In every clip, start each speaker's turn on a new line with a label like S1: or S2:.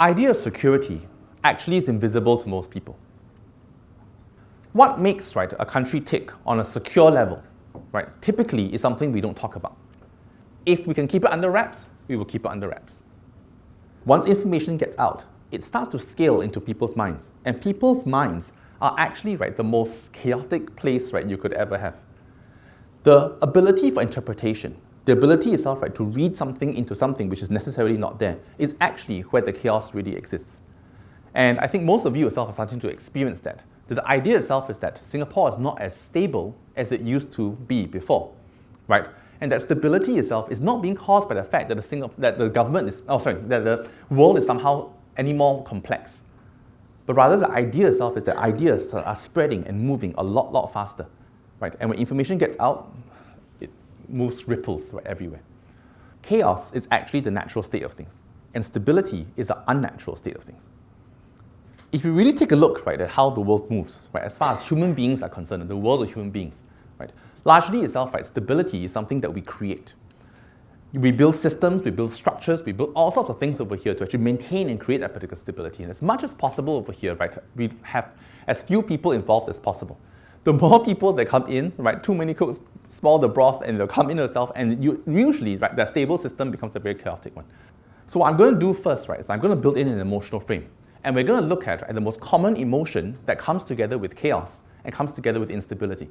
S1: idea of security actually is invisible to most people. What makes a country tick on a secure level typically is something we don't talk about. If we can keep it under wraps, we will keep it under wraps. Once information gets out, it starts to scale into people's minds. And people's minds are actually the most chaotic place you could ever have. The ability for interpretation, the ability itself to read something into something which is necessarily not there, is actually where the chaos really exists. And I think most of you yourself are starting to experience that. The idea itself is that Singapore is not as stable as it used to be before, right? And that stability itself is not being caused by the fact that the world is somehow any more complex. But rather the idea itself is that ideas are spreading and moving a lot faster, right? And when information gets out, it moves ripples everywhere. Chaos is actually the natural state of things, and stability is the unnatural state of things. If you really take a look at how the world moves, as far as human beings are concerned, the world of human beings, largely itself, stability is something that we create. We build systems, we build structures, we build all sorts of things over here to actually maintain and create that particular stability. And as much as possible over here, we have as few people involved as possible. The more people that come in, too many cooks spoil the broth and they'll come in themselves, and usually that stable system becomes a very chaotic one. So what I'm going to do first, is I'm going to build in an emotional frame. And we're going to look at the most common emotion that comes together with chaos and comes together with instability,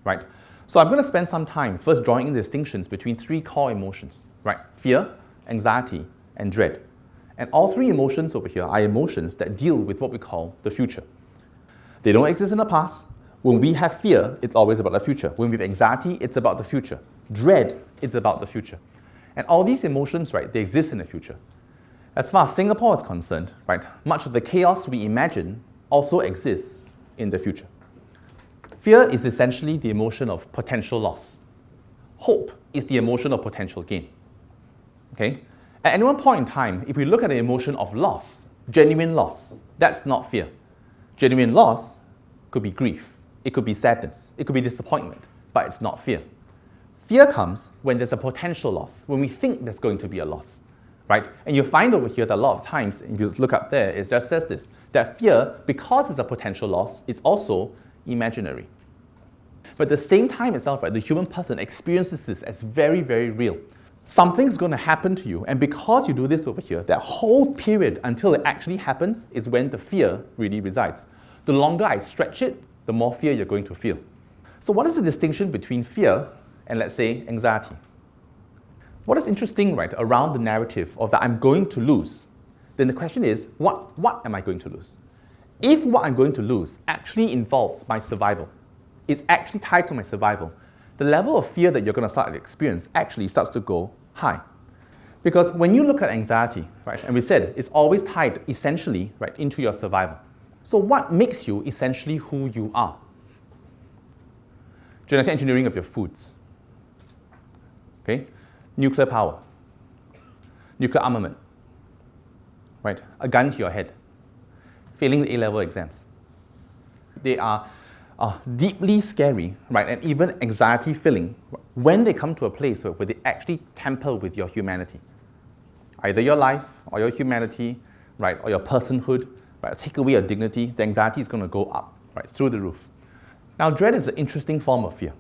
S1: right? So I'm going to spend some time first drawing in the distinctions between three core emotions, Fear, anxiety, and dread. And all three emotions over here are emotions that deal with what we call the future. They don't exist in the past. When we have fear, it's always about the future. When we have anxiety, it's about the future. Dread, it's about the future. And all these emotions, they exist in the future. As far as Singapore is concerned, much of the chaos we imagine also exists in the future. Fear is essentially the emotion of potential loss. Hope is the emotion of potential gain. Okay? At any one point in time, if we look at the emotion of loss, genuine loss, that's not fear. Genuine loss could be grief, it could be sadness, it could be disappointment, but it's not fear. Fear comes when there's a potential loss, when we think there's going to be a loss. And you'll find over here that a lot of times, if you look up there, it just says this, that fear, because it's a potential loss, is also imaginary. But at the same time itself, the human person experiences this as very, very real. Something's going to happen to you, and because you do this over here, that whole period until it actually happens is when the fear really resides. The longer I stretch it, the more fear you're going to feel. So what is the distinction between fear and, let's say, anxiety? What is interesting, around the narrative of that I'm going to lose, then the question is, what am I going to lose? If what I'm going to lose actually involves my survival, it's actually tied to my survival, the level of fear that you're going to start to experience actually starts to go high. Because when you look at anxiety, and we said it's always tied essentially into your survival. So what makes you essentially who you are? Genetic engineering of your foods. Okay? Nuclear power, nuclear armament, a gun to your head, failing the A-level exams. They are deeply scary, and even anxiety-filling when they come to a place where they actually tamper with your humanity. Either your life or your humanity, or your personhood, take away your dignity, the anxiety is going to go up, through the roof. Now, dread is an interesting form of fear,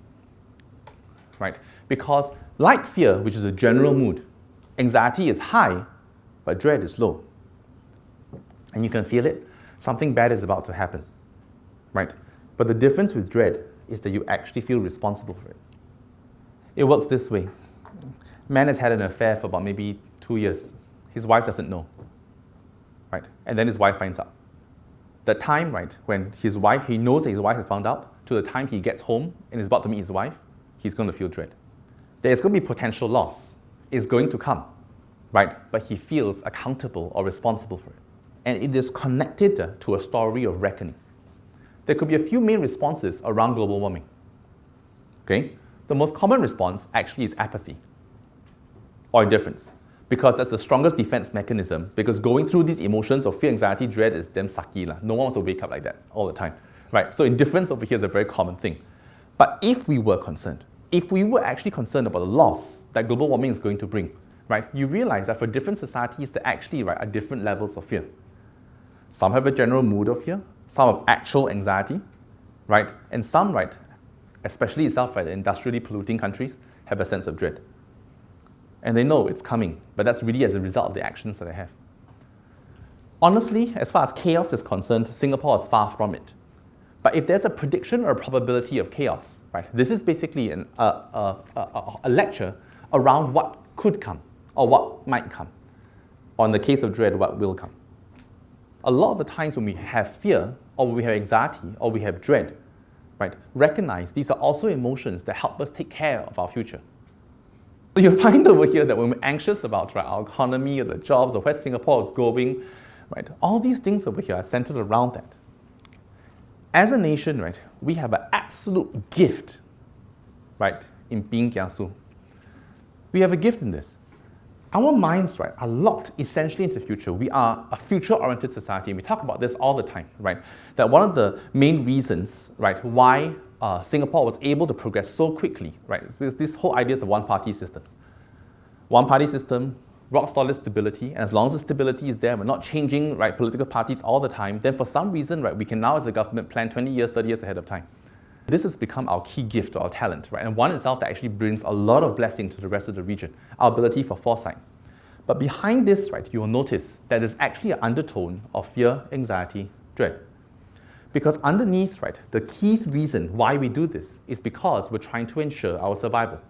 S1: because like fear, which is a general mood, anxiety is high, but dread is low. And you can feel it. Something bad is about to happen, But the difference with dread is that you actually feel responsible for it. It works this way. Man has had an affair for about maybe 2 years. His wife doesn't know, And then his wife finds out. The time, when he knows that his wife has found out, to the time he gets home and is about to meet his wife, he's going to feel dread. There's going to be potential loss. It's going to come, But he feels accountable or responsible for it. And it is connected to a story of reckoning. There could be a few main responses around global warming. Okay? The most common response actually is apathy or indifference, because that's the strongest defense mechanism, because going through these emotions of fear, anxiety, dread is damn sucky. No one wants to wake up like that all the time. So indifference over here is a very common thing. But if we were concerned, if we were actually concerned about the loss that global warming is going to bring, right, you realize that for different societies, there actually, right, are different levels of fear. Some have a general mood of fear, some have actual anxiety, right, and some, right, especially itself, right, industrially polluting countries, have a sense of dread. And they know it's coming, but that's really as a result of the actions that they have. Honestly, as far as chaos is concerned, Singapore is far from it. But if there's a prediction or a probability of chaos, right, this is basically a lecture around what could come or what might come. Or in the case of dread, what will come. A lot of the times when we have fear, or we have anxiety, or we have dread, right, recognize these are also emotions that help us take care of our future. So you'll find over here that when we're anxious about, right, our economy or the jobs or where Singapore is going, right, all these things over here are centered around that. As a nation, right, we have an absolute gift, right, in being kiasu. We have a gift in this. Our minds, right, are locked essentially into the future. We are a future-oriented society, and we talk about this all the time, right? That one of the main reasons, right, why Singapore was able to progress so quickly, right, is because this whole ideas of one-party systems. One-party system, rock-solid stability, and as long as the stability is there, we're not changing, right, political parties all the time, then for some reason, right, we can now as a government plan 20 years, 30 years ahead of time. This has become our key gift or our talent, right? And one itself that actually brings a lot of blessing to the rest of the region, our ability for foresight. But behind this, right, you will notice that there's actually an undertone of fear, anxiety, dread. Because underneath, right, the key reason why we do this is because we're trying to ensure our survival.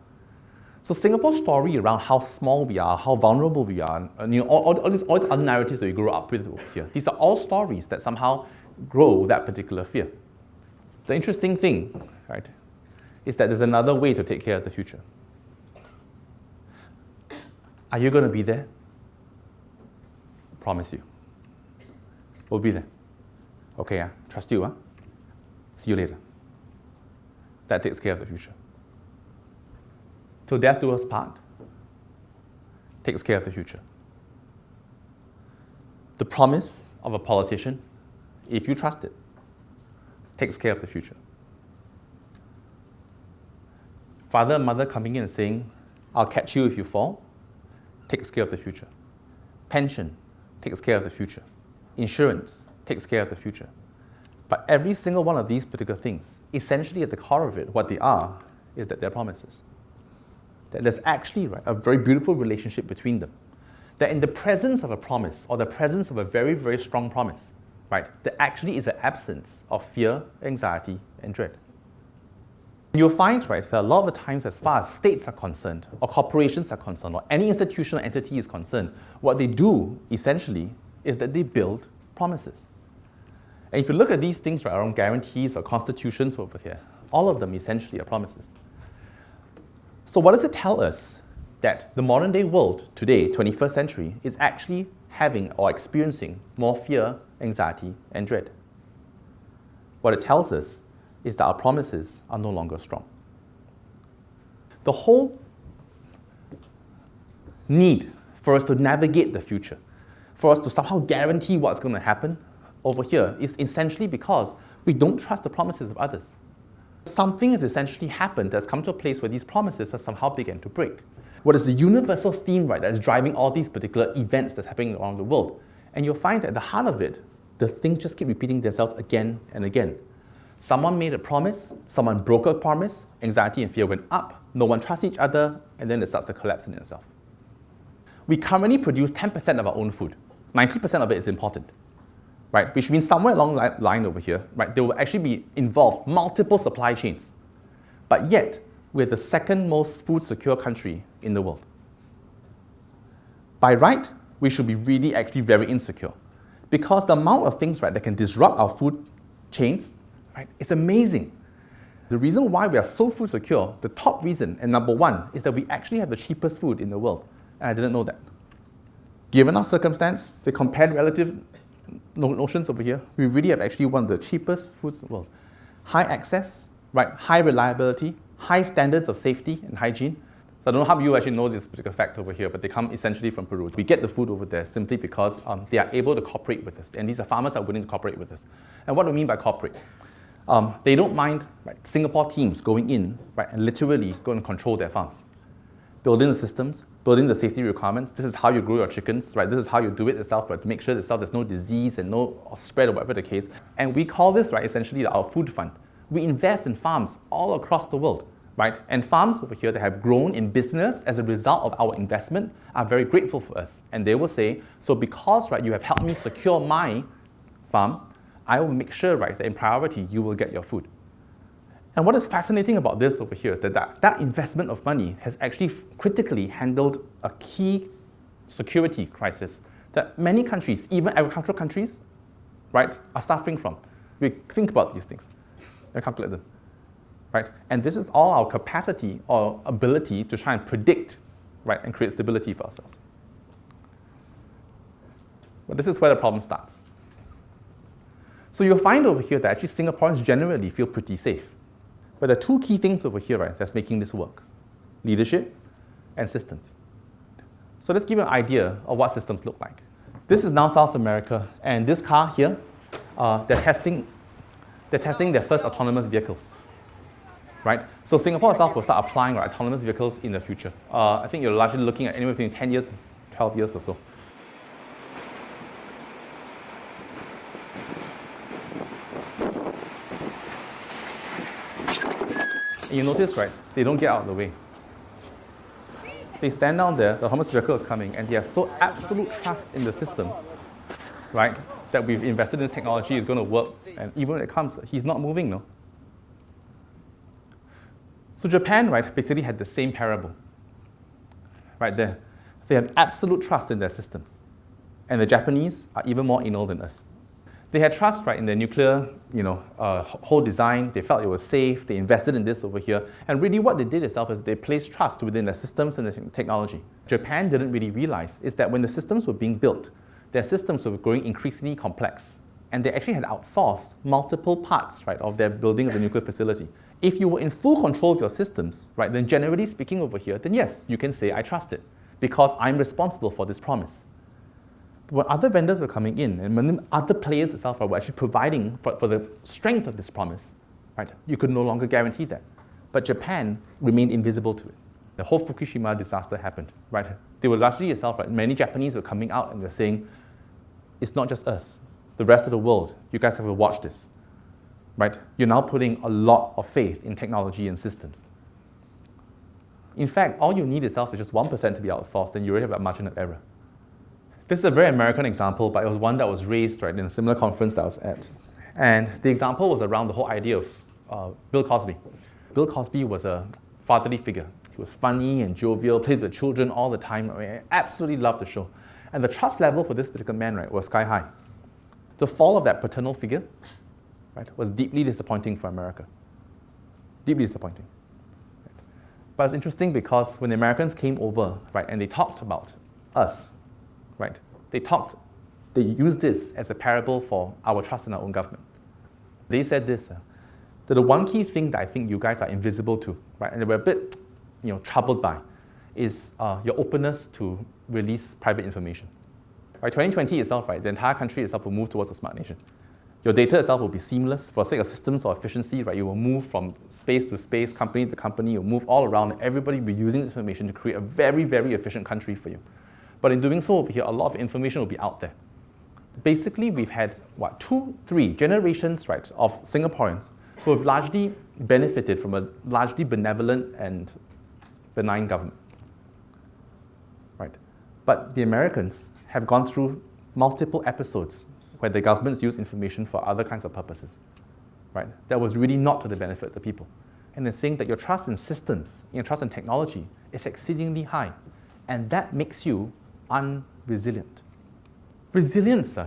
S1: So Singapore's story around how small we are, how vulnerable we are, and all these other narratives that we grow up with here, these are all stories that somehow grow that particular fear. The interesting thing, right, is that there's another way to take care of the future. Are you going to be there? Promise you. We'll be there. Okay, trust you. See you later. That takes care of the future. Till death do us part takes care of the future. The promise of a politician, if you trust it, takes care of the future. Father and mother coming in and saying, I'll catch you if you fall, takes care of the future. Pension takes care of the future. Insurance takes care of the future. But every single one of these particular things, essentially at the core of it, what they are, is that they're promises. That there's actually, right, a very beautiful relationship between them. That in the presence of a promise, or the presence of a very, very strong promise, right, there actually is an absence of fear, anxiety, and dread. You'll find, right, that a lot of the times as far as states are concerned, or corporations are concerned, or any institutional entity is concerned, what they do, essentially, is that they build promises. And if you look at these things, right, around guarantees or constitutions over here, all of them essentially are promises. So what does it tell us? That the modern day world today, 21st century, is actually having or experiencing more fear, anxiety, and dread. What it tells us is that our promises are no longer strong. The whole need for us to navigate the future, for us to somehow guarantee what's going to happen over here is essentially because we don't trust the promises of others. Something has essentially happened that's come to a place where these promises have somehow begun to break. What is the universal theme, right, that is driving all these particular events that's happening around the world? And you'll find that at the heart of it, the things just keep repeating themselves again and again. Someone made a promise, someone broke a promise, anxiety and fear went up, no one trusts each other, and then it starts to collapse in itself. We currently produce 10% of our own food. 90% of it is imported, right? Which means somewhere along the line over here, right, there will actually be involved multiple supply chains. But yet, we're the second most food secure country in the world. By right, we should be really actually very insecure because the amount of things, right, that can disrupt our food chains, right, is amazing. The reason why we are so food secure, the top reason and number one, is that we actually have the cheapest food in the world. And I didn't know that. Given our circumstance, the compared relative notions over here, we really have actually one of the cheapest foods in the world. High access, right, high reliability, high standards of safety and hygiene. So I don't know how you actually know this particular fact over here, but they come essentially from Peru. We get the food over there simply because they are able to cooperate with us. And these are farmers that are willing to cooperate with us. And what do we mean by cooperate? They don't mind, right, Singapore teams going in, right, and literally going to control their farms. building the systems, building the safety requirements. This is how you grow your chickens, right? This is how you do it itself, right? To make sure itself there's no disease and no spread or whatever the case. And we call this, right, essentially our food fund. We invest in farms all across the world, right? And farms over here that have grown in business as a result of our investment are very grateful for us. And they will say, so because, right, you have helped me secure my farm, I will make sure, right, that in priority you will get your food. And what is fascinating about this over here is that investment of money has actually critically handled a key security crisis that many countries, even agricultural countries, right, are suffering from. We think about these things and calculate them, right? And this is all our capacity or ability to try and predict, right, and create stability for ourselves. But this is where the problem starts. So you'll find over here that actually Singaporeans generally feel pretty safe. But there are two key things over here, right, that's making this work: leadership and systems. So let's give you an idea of what systems look like. This is now South America, and this car here, they're testing their first autonomous vehicles, right? So Singapore itself will start applying, right, autonomous vehicles in the future. I think you're largely looking at anywhere between 10 years, 12 years or so. And you notice, right, they don't get out of the way. They stand down there, the autonomous vehicle is coming, and they have so absolute trust in the system, right, that we've invested in this technology is going to work, and even when it comes, he's not moving, no? So Japan, right, basically had the same parable, right there. They had absolute trust in their systems, and the Japanese are even more anal than us. They had trust, right, in their nuclear, whole design. They felt it was safe. They invested in this over here. And really what they did itself is they placed trust within their systems and the technology. Japan didn't really realize is that when the systems were being built, their systems were growing increasingly complex. And they actually had outsourced multiple parts, right, of their building of the nuclear facility. If you were in full control of your systems, right, then generally speaking over here, then yes, you can say I trust it because I'm responsible for this promise. When other vendors were coming in, and when other players itself were actually providing for the strength of this promise, right, you could no longer guarantee that. But Japan remained invisible to it. The whole Fukushima disaster happened, right? They were largely itself, right? Many Japanese were coming out and they're saying, it's not just us, the rest of the world, you guys have to watch this, right? You're now putting a lot of faith in technology and systems. In fact, all you need itself is just 1% to be outsourced, and you already have that margin of error. This is a very American example, but it was one that was raised, right, in a similar conference that I was at. And the example was around the whole idea of Bill Cosby. Bill Cosby was a fatherly figure. He was funny and jovial, played with children all the time. I absolutely loved the show. And the trust level for this particular man, right, was sky high. The fall of that paternal figure, right, was deeply disappointing for America. Deeply disappointing. Right. But it's interesting because when the Americans came over, right, and they talked about us, right, they used this as a parable for our trust in our own government. They said this, that the one key thing that I think you guys are invisible to, right, and they were a bit, troubled by, is your openness to release private information. By 2020 itself, right, the entire country itself will move towards a smart nation. Your data itself will be seamless. For the sake of systems or efficiency, right, you will move from space to space, company to company, you'll move all around, and everybody will be using this information to create a very, very efficient country for you. But in doing so over here, a lot of information will be out there. Basically, we've had, 2, 3 generations, right, of Singaporeans who have largely benefited from a largely benevolent and benign government, right? But the Americans have gone through multiple episodes where the governments use information for other kinds of purposes, right? That was really not to the benefit of the people. And they're saying that your trust in systems, your trust in technology is exceedingly high, and that makes you unresilient. Resilience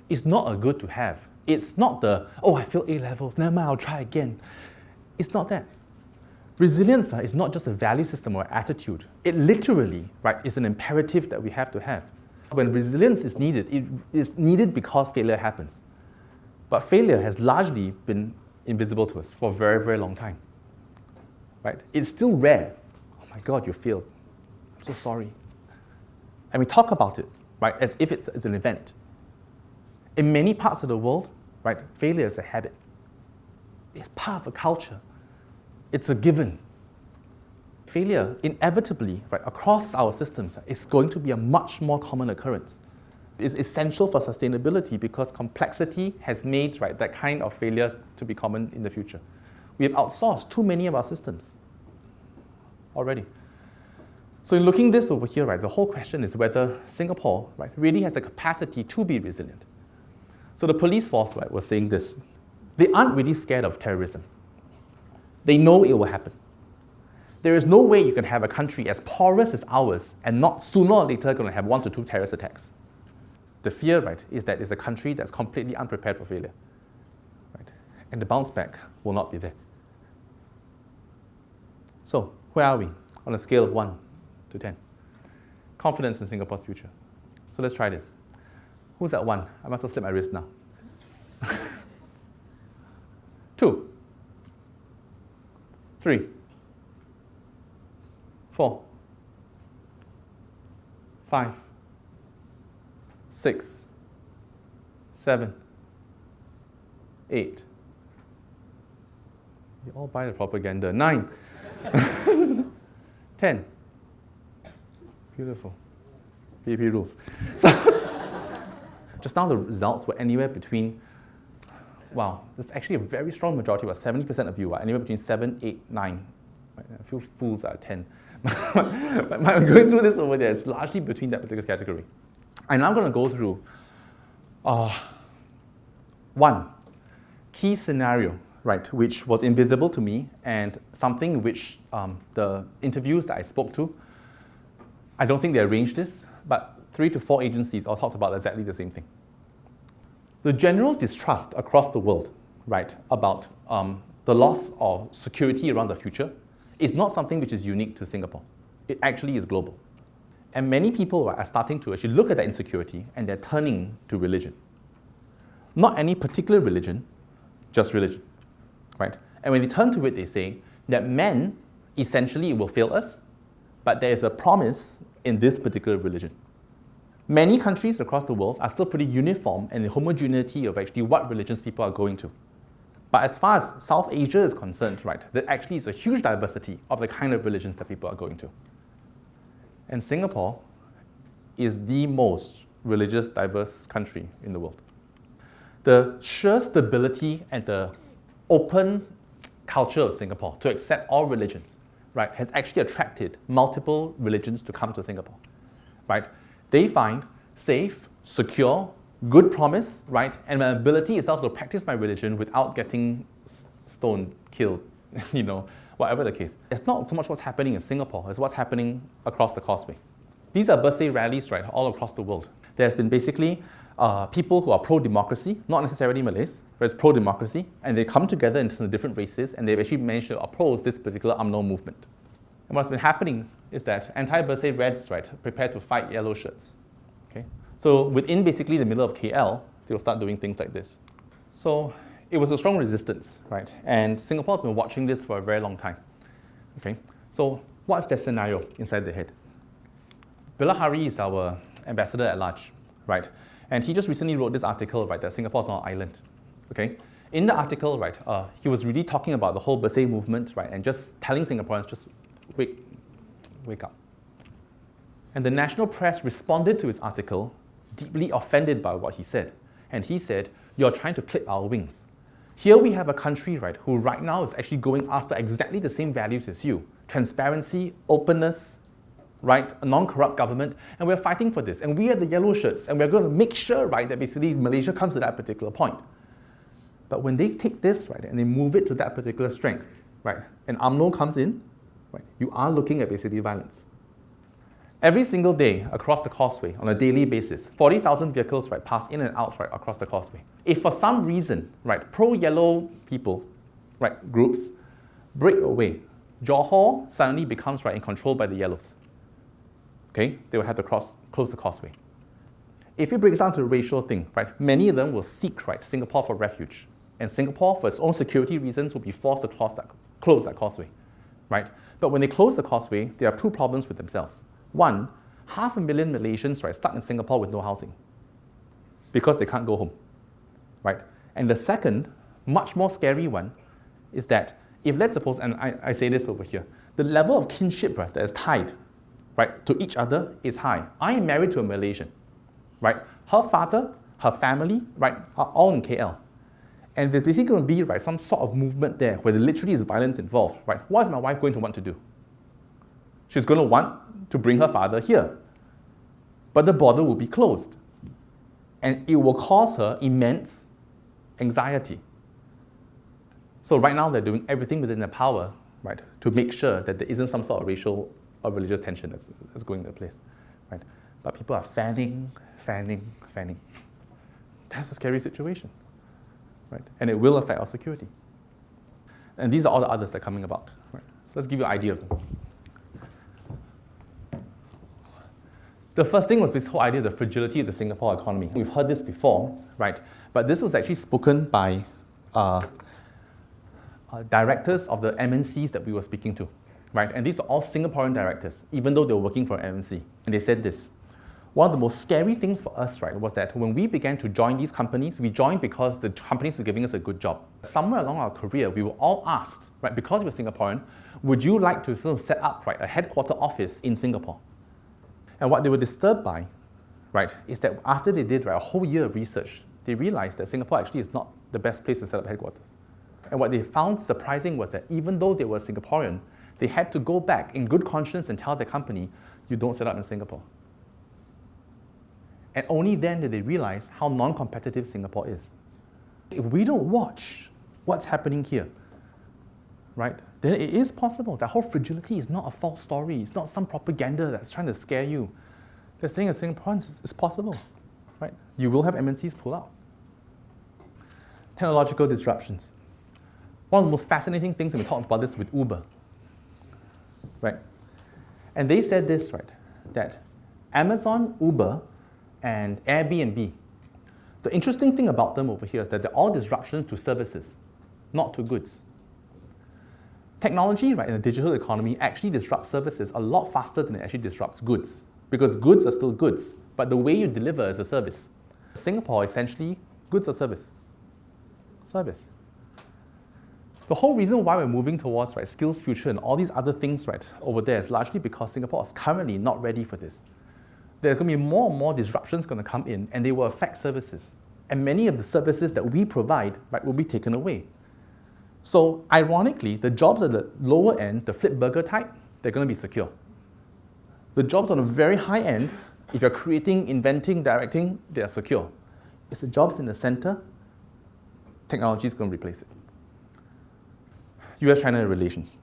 S1: is not a good to have. It's not I failed A-levels, never mind, I'll try again. It's not that. Resilience is not just a value system or attitude. It literally, right, is an imperative that we have to have. When resilience is needed, it is needed because failure happens. But failure has largely been invisible to us for a very, very long time. Right? It's still rare. Oh my God, you failed. I'm so sorry. And we talk about it, right, as if it's an event. In many parts of the world, right, failure is a habit. It's part of a culture. It's a given. failure inevitably, right, across our systems is going to be a much more common occurrence. It's essential for sustainability because complexity has made, right, that kind of failure to be common in the future. We have outsourced too many of our systems already. So in looking this over here, right, the whole question is whether Singapore, right, really has the capacity to be resilient. So the police force, right, was saying this. They aren't really scared of terrorism. They know it will happen. There is no way you can have a country as porous as ours and not sooner or later going to have 1 to 2 terrorist attacks. The fear, right, is that it's a country that's completely unprepared for failure. Right? And the bounce back will not be there. So, where are we on a scale of 1 to 10? Confidence in Singapore's future. So let's try this. Who's at 1? I must have slipped my wrist now. 2. 3. 4. 5. 6. 7. 8. You all buy the propaganda. 9. 10. Beautiful. PP rules. So, just now the results were anywhere between, wow, there's actually a very strong majority, about 70% of you are anywhere between 7, 8, 9. Right? A few fools are 10. But I'm going through this over there, it's largely between that particular category. I'm now going to go through one key scenario, right, which was invisible to me and something which the interviews that I spoke to, I don't think they arranged this, but 3 to 4 agencies all talked about exactly the same thing. The general distrust across the world, right, about the loss of security around the future is not something which is unique to Singapore. It actually is global. And many people are starting to actually look at that insecurity and they're turning to religion. Not any particular religion, just religion, right? And when they turn to it, they say that men essentially will fail us, but there is a promise in this particular religion. Many countries across the world are still pretty uniform in the homogeneity of actually what religions people are going to. But as far as South Asia is concerned, right, there actually is a huge diversity of the kind of religions that people are going to. And Singapore is the most religious diverse country in the world. The sheer stability and the open culture of Singapore to accept all religions, right, has actually attracted multiple religions to come to Singapore, right? They find safe, secure, good promise, right, and my ability itself to practice my religion without getting stoned, killed, whatever the case. It's not so much what's happening in Singapore, it's what's happening across the causeway. These are birthday rallies, right, all across the world. There's been basically people who are pro-democracy, not necessarily Malays, but it's pro-democracy, and they come together in different races, and they've actually managed to oppose this particular UMNO movement. And what's been happening is that anti-birthday reds, right, prepare to fight yellow shirts. Okay? So within basically the middle of KL, they'll start doing things like this. So it was a strong resistance, right? And Singapore's been watching this for a very long time. Okay? So what's their scenario inside their head? Bilahari is our ambassador at large, right? And he just recently wrote this article, right, that Singapore's not an island. Okay? In the article, right, he was really talking about the whole birthday movement, right, and just telling Singaporeans, just wake up. And the national press responded to his article, deeply offended by what he said. And he said, you're trying to clip our wings. Here we have a country, right, who right now is actually going after exactly the same values as you. Transparency, openness, right, a non-corrupt government, and we're fighting for this. And we are the yellow shirts, and we're going to make sure, right, that basically Malaysia comes to that particular point. But when they take this, right, and they move it to that particular strength, right, and UMNO comes in, right, you are looking at basically violence. Every single day across the causeway, on a daily basis, 40,000 vehicles, right, pass in and out, right, across the causeway. If for some reason, right, pro-yellow people, right, groups break away, Johor suddenly becomes, right, in control by the yellows. Okay, they will have to close the causeway. If it breaks down to the racial thing, right, many of them will seek, right, Singapore for refuge. And Singapore, for its own security reasons, will be forced to close that causeway, right? But when they close the causeway, they have two problems with themselves. One, 500,000 Malaysians, right, stuck in Singapore with no housing because they can't go home, right? And the second, much more scary one, is that if, let's suppose, and I say this over here, the level of kinship that is tied, right, to each other is high. I am married to a Malaysian, right? Her father, her family, right, are all in KL. And there's basically going to be, right, some sort of movement there where there literally is violence involved, right? What is my wife going to want to do? She's going to want to bring her father here. But the border will be closed. And it will cause her immense anxiety. So right now they're doing everything within their power, right, to make sure that there isn't some sort of racial or religious tension that's going into place, right? But people are fanning. That's a scary situation, right? And it will affect our security. And these are all the others that are coming about, right? So let's give you an idea of them. The first thing was this whole idea of the fragility of the Singapore economy. We've heard this before, right? But this was actually spoken by directors of the MNCs that we were speaking to, right? And these are all Singaporean directors, even though they were working for an MNC. And they said this: one of the most scary things for us, right, was that when we began to join these companies, we joined because the companies were giving us a good job. Somewhere along our career, we were all asked, right, because we're Singaporean, would you like to sort of set up, right, a headquarter office in Singapore? And what they were disturbed by, right, is that after they did, right, a whole year of research, they realized that Singapore actually is not the best place to set up headquarters. And what they found surprising was that even though they were Singaporean, they had to go back in good conscience and tell their company, you don't set up in Singapore. And only then did they realize how non-competitive Singapore is. If we don't watch what's happening here, right, then it is possible. That whole fragility is not a false story. It's not some propaganda that's trying to scare you. They're saying as Singaporeans, it's possible, right? You will have MNCs pull out. Technological disruptions. One of the most fascinating things, and we talked about this with Uber, right? And they said this, right, that Amazon, Uber, and Airbnb, the interesting thing about them over here is that they're all disruptions to services, not to goods. Technology, right, in the digital economy actually disrupts services a lot faster than it actually disrupts goods, because goods are still goods, but the way you deliver is a service. Singapore, essentially, goods are service. Service. The whole reason why we're moving towards, right, skills future and all these other things, right, over there is largely because Singapore is currently not ready for this. There are going to be more and more disruptions going to come in, and they will affect services. And many of the services that we provide, right, will be taken away. So ironically, the jobs at the lower end, the flip burger type, they're going to be secure. The jobs on the very high end, if you're creating, inventing, directing, they are secure. It's the jobs in the center, technology is going to replace it. US-China relations.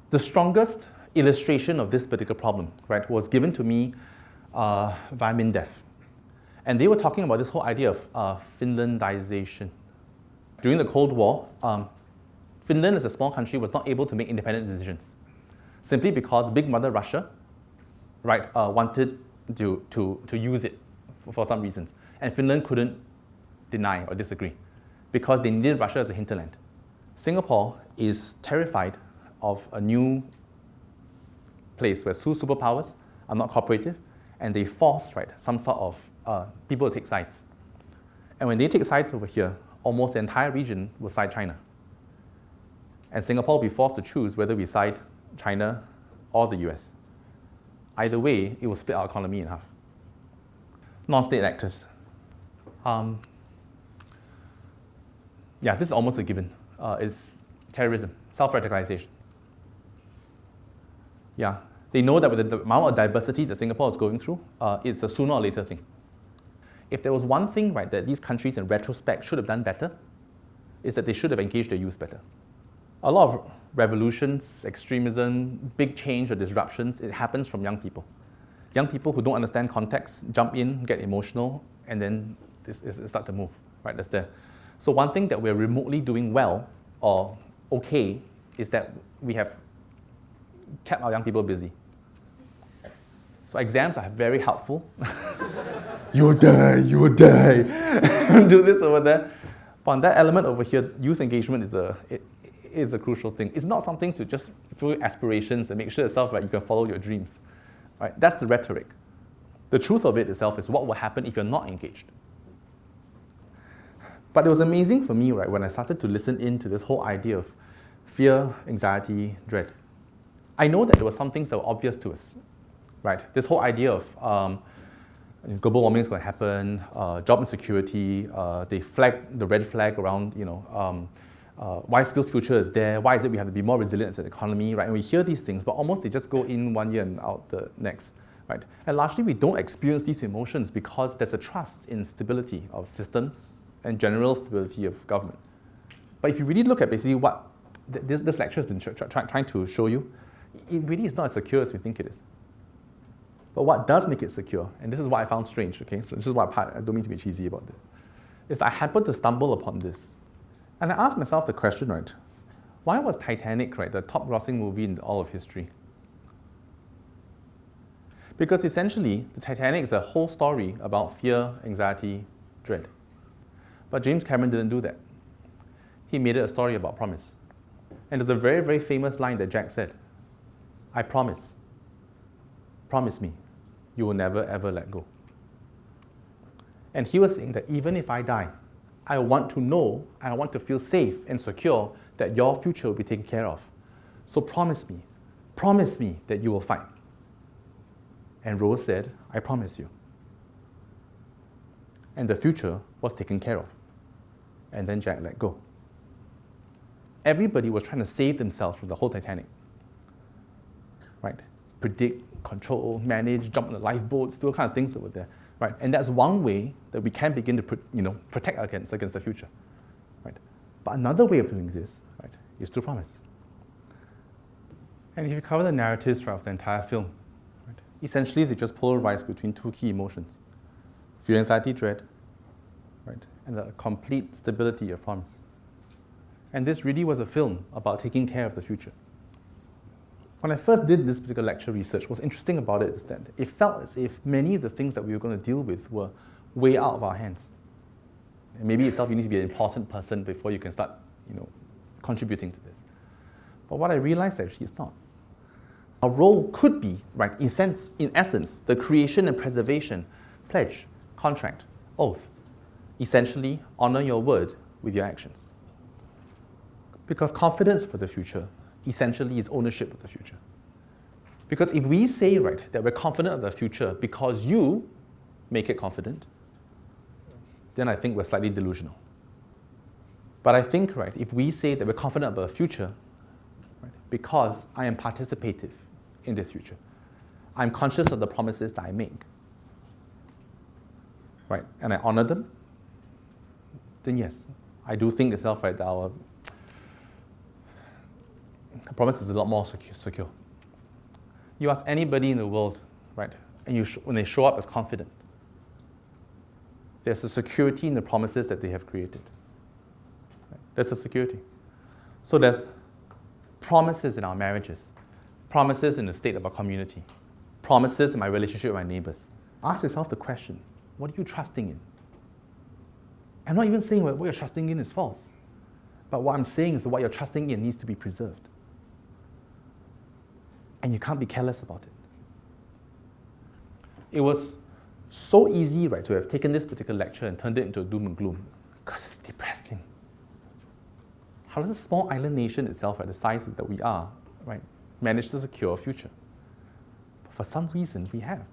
S1: The strongest illustration of this particular problem, right, was given to me via MINDEF. And they were talking about this whole idea of Finlandization. During the Cold War, Finland as a small country was not able to make independent decisions, simply because Big Mother Russia, right, wanted to use it for some reasons. And Finland couldn't deny or disagree because they needed Russia as a hinterland. Singapore is terrified of a new place where two superpowers are not cooperative, and they force, right, some sort of people to take sides. And when they take sides over here, almost the entire region will side China. And Singapore will be forced to choose whether we side China or the US. Either way, it will split our economy in half. Non-state actors. Yeah, this is almost a given. It's terrorism, self-radicalization. Yeah, they know that with the amount of diversity that Singapore is going through, it's a sooner or later thing. If there was one thing, right, that these countries in retrospect should have done better, is that they should have engaged their youth better. A lot of revolutions, extremism, big change or disruptions, it happens from young people. Young people who don't understand context, jump in, get emotional, and then start to move, right, that's there. So one thing that we're remotely doing well, or okay, is that we have kept our young people busy. So exams are very helpful. You will die. Do this over there. But on that element over here, youth engagement is a crucial thing. It's not something to just fulfill aspirations and make sure yourself, right, you can follow your dreams. Right? That's the rhetoric. The truth of it itself is what will happen if you're not engaged. But it was amazing for me, right, when I started to listen into this whole idea of fear, anxiety, dread. I know that there were some things that were obvious to us, right? This whole idea of global warming is going to happen, job insecurity, they flagged the red flag around, why skills future is there, why is it we have to be more resilient as an economy, right? And we hear these things, but almost they just go in one year and out the next, right? And largely we don't experience these emotions because there's a trust in stability of systems and general stability of government. But if you really look at basically what this lecture has been trying to show you, it really is not as secure as we think it is. But what does make it secure, and this is what I found strange, okay? So this is what I don't mean to be cheesy about this, is I happened to stumble upon this. And I asked myself the question, right, why was Titanic, right, the top grossing movie in all of history? Because essentially, the Titanic is a whole story about fear, anxiety, dread. But James Cameron didn't do that. He made it a story about promise. And there's a very, very famous line that Jack said, I promise. Promise me, you will never ever let go. And he was saying that even if I die, I want to know, I want to feel safe and secure that your future will be taken care of. So promise me that you will fight. And Rose said, I promise you. And the future was taken care of. And then Jack let go. Everybody was trying to save themselves from the whole Titanic. Right? Predict, control, manage, jump on the lifeboats, do all kinds of things that were there. Right? And that's one way that we can begin to protect against the future. Right? But another way of doing this, right, is to promise. And if you cover the narratives throughout the entire film, right, essentially they just polarize between two key emotions. Fear, anxiety, dread, right, and the complete stability of promise. And this really was a film about taking care of the future. When I first did this particular lecture research, what's interesting about it is that it felt as if many of the things that we were going to deal with were way out of our hands. And maybe itself you need to be an important person before you can start, contributing to this. But what I realized actually is not. Our role could be, right, in essence, the creation and preservation, pledge, contract, oath. Essentially, honor your word with your actions. Because confidence for the future essentially is ownership of the future. Because if we say, right, that we're confident of the future because you make it confident, then I think we're slightly delusional. But I think, right, if we say that we're confident about the future, right, because I am participative in this future, I'm conscious of the promises that I make, right, and I honor them, then yes, I do think itself, right, that our promise is a lot more secure. You ask anybody in the world, right, and when they show up as confident, there's a security in the promises that they have created. Right? There's a security. So there's promises in our marriages, promises in the state of our community, promises in my relationship with my neighbors. Ask yourself the question, what are you trusting in? I'm not even saying what you're trusting in is false, but what I'm saying is that what you're trusting in needs to be preserved. And you can't be careless about it. It was so easy, right, to have taken this particular lecture and turned it into a doom and gloom, because it's depressing. How does a small island nation itself, at the size that we are, right, manage to secure a future? But for some reason, we have.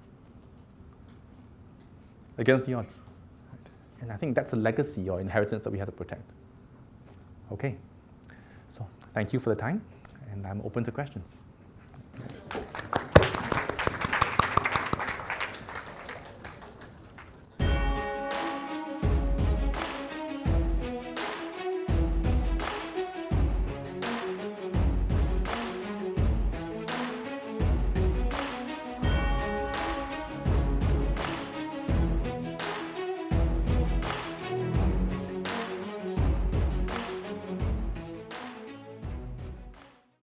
S1: Against the odds. Right? And I think that's a legacy or inheritance that we have to protect. Okay. So thank you for the time, and I'm open to questions.